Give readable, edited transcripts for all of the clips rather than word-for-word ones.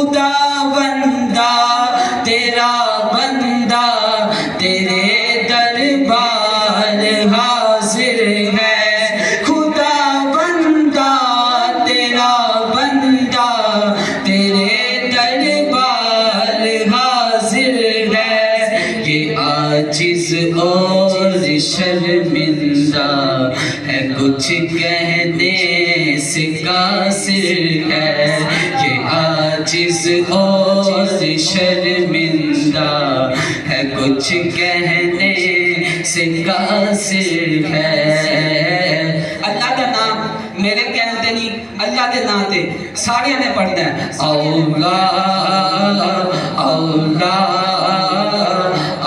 خدا بندہ تیرا بندہ تیرے دربار حاضر ہے، خدا بندہ تیرا بندہ تیرے دربار حاضر ہے، یہ عاجز اور شرمندہ ہے کچھ کہنے سے قاصر ہے، یہ عاجز اور شرمندہ ہے کچھ کہنے سے قاصر ہے۔ اللہ کا نام میرے کہتے نہیں، اللہ کے نام تے سارے نے پڑھنا ہے، اولا اولا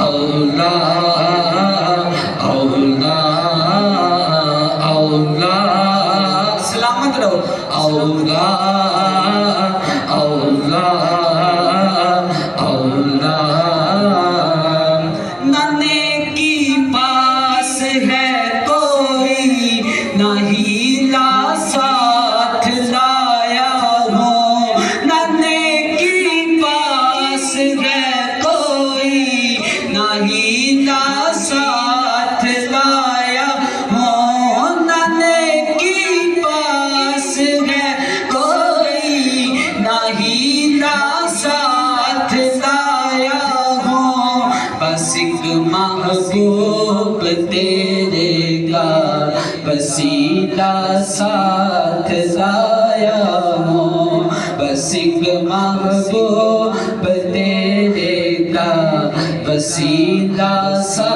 اولا اولا اولا، سلامت رہو، اولا اولا اولا، نہ نیکی پاس ہے کوئی نہ ہیلا ساتھ لایا ہو، نہ نیکی پاس ہے کوئی نہ ہیلا ساتھ لایا ہو، نہ نیکی پاس ہے کوئی نہ ہیلا ساتھ لایا ہو، بس ایک محبوب تیرے کا وسیلہ ساتھ لایا ہوں، بس ایک محبوب تیرے کا وسیلہ ساتھ